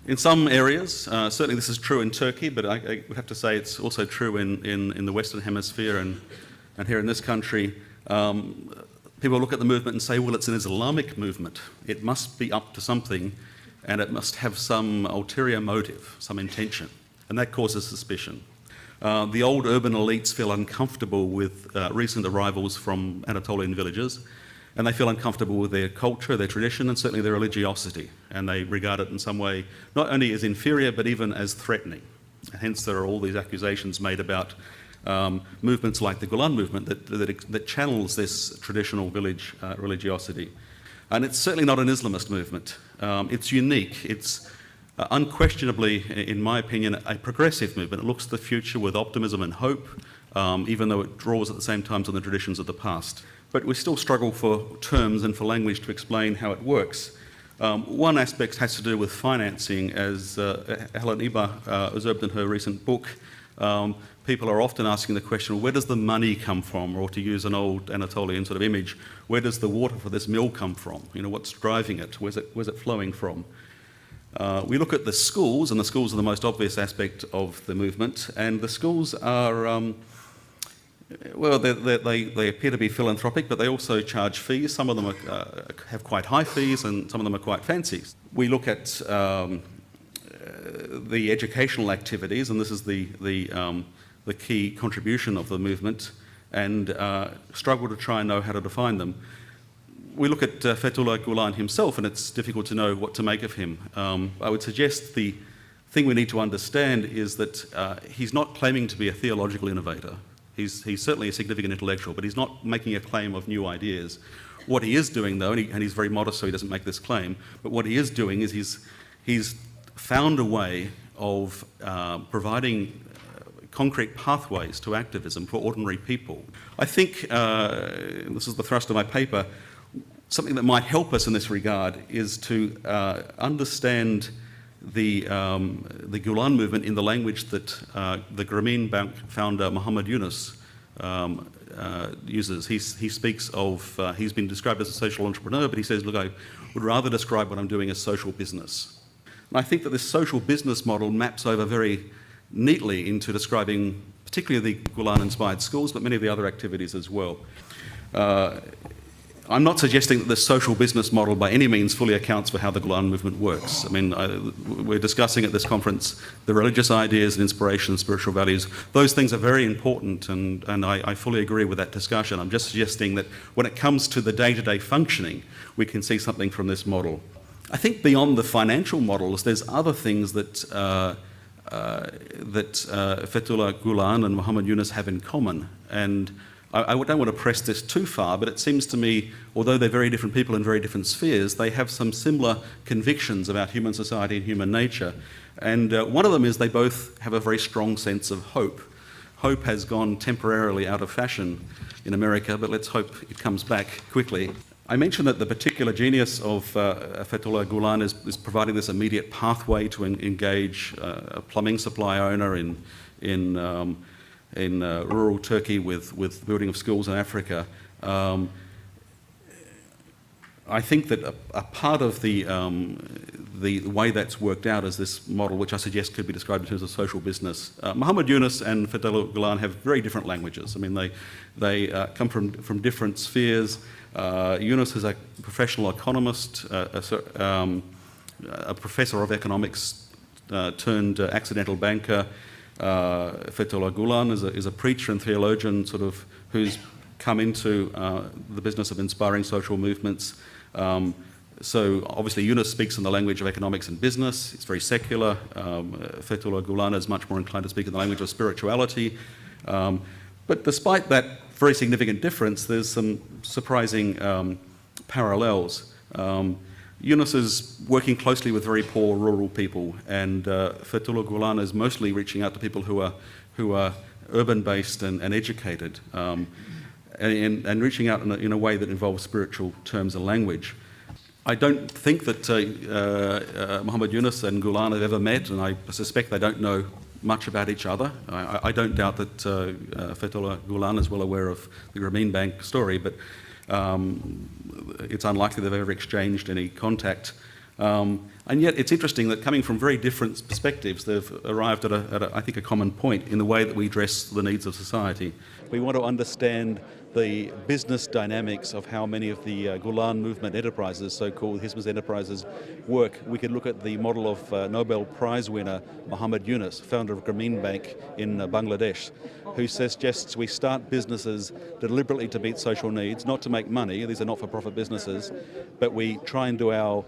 In some areas, certainly this is true in Turkey, but I would have to say it's also true in the Western Hemisphere and here in this country. People look at the movement and say, well, it's an Islamic movement. It must be up to something, and it must have some ulterior motive, some intention, and that causes suspicion. The old urban elites feel uncomfortable with recent arrivals from Anatolian villages, and they feel uncomfortable with their culture, their tradition, and certainly their religiosity, and they regard it in some way not only as inferior but even as threatening. Hence there are all these accusations made about movements like the Gulen movement that channels this traditional village religiosity. And it's certainly not an Islamist movement. It's unique. It's unquestionably, in my opinion, a progressive movement. It looks to the future with optimism and hope, even though it draws at the same time on the traditions of the past. But we still struggle for terms and for language to explain how it works. One aspect has to do with financing. As Helen Iba observed in her recent book, people are often asking the question, where does the money come from? Or to use an old Anatolian sort of image, where does the water for this mill come from? You know, what's driving it? Where's it flowing from? We look at the schools, and the schools are the most obvious aspect of the movement, and the schools are, well, they appear to be philanthropic, but they also charge fees. Some of them have quite high fees, and some of them are quite fancy. We look at the educational activities, and this is the key contribution of the movement, and struggle to try and know how to define them. We look at Fethullah Gulen himself, and it's difficult to know what to make of him. I would suggest the thing we need to understand is that he's not claiming to be a theological innovator. He's certainly a significant intellectual, but he's not making a claim of new ideas. What he is doing, though, and he's very modest, so he doesn't make this claim, but what he is doing is he's found a way of providing concrete pathways to activism for ordinary people. I think, this is the thrust of my paper, something that might help us in this regard is to understand the Gulen movement in the language that the Grameen Bank founder Muhammad Yunus uses. He speaks of, he's been described as a social entrepreneur, but he says, look, I would rather describe what I'm doing as social business. And I think that this social business model maps over very neatly into describing particularly the Gulen-inspired schools, but many of the other activities as well. I'm not suggesting that this social business model by any means fully accounts for how the Gulen movement works. I mean, we're discussing at this conference the religious ideas and inspiration, spiritual values. Those things are very important, and I fully agree with that discussion. I'm just suggesting that when it comes to the day-to-day functioning, we can see something from this model. I think beyond the financial models, there's other things that Fethullah Gulen and Muhammad Yunus have in common, and I don't want to press this too far, but it seems to me, although they're very different people in very different spheres, they have some similar convictions about human society and human nature. And one of them is they both have a very strong sense of hope. Hope has gone temporarily out of fashion in America, but let's hope it comes back quickly. I mentioned that the particular genius of Fethullah Gulen is providing this immediate pathway to engage a plumbing supply owner in rural Turkey with building of schools in Africa. I think that a part of the way that's worked out is this model, which I suggest could be described in terms of social business. Muhammad Yunus and Fethullah Gulen have very different languages. I mean, they come from different spheres. Yunus is a professional economist, a professor of economics turned accidental banker. Fethullah Gulen is a preacher and theologian who's come into the business of inspiring social movements. So obviously Yunus speaks in the language of economics and business. It's very secular. Fethullah Gulen is much more inclined to speak in the language of spirituality. But despite that very significant difference, there's some surprising parallels. Yunus is working closely with very poor rural people, and Fethullah Gulen is mostly reaching out to people who are urban-based and educated, and reaching out in a way that involves spiritual terms and language. I don't think that Muhammad Yunus and Gulen have ever met, and I suspect they don't know much about each other. I don't doubt that Fethullah Gulen is well aware of the Grameen Bank story, but it's unlikely they've ever exchanged any contact. And yet it's interesting that coming from very different perspectives, they've arrived at I think, a common point in the way that we address the needs of society. We want to understand the business dynamics of how many of the Gulen movement enterprises, so-called Hizmet enterprises, work. We could look at the model of Nobel Prize winner Muhammad Yunus, founder of Grameen Bank in Bangladesh, who suggests we start businesses deliberately to meet social needs, not to make money. These are not-for-profit businesses, but we try and do our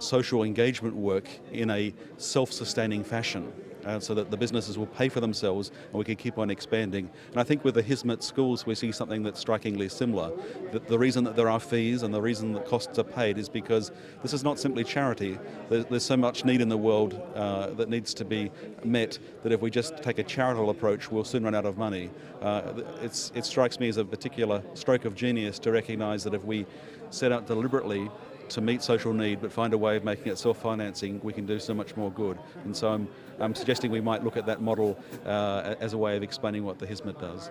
social engagement work in a self-sustaining fashion. So that the businesses will pay for themselves and we can keep on expanding. And I think with the Hizmet schools we see something that's strikingly similar. That the reason that there are fees and the reason that costs are paid is because this is not simply charity. There's so much need in the world that needs to be met that if we just take a charitable approach we'll soon run out of money. It strikes me as a particular stroke of genius to recognise that if we set out deliberately to meet social need but find a way of making it self-financing, we can do so much more good. And so I'm suggesting we might look at that model as a way of explaining what the Hizmet does.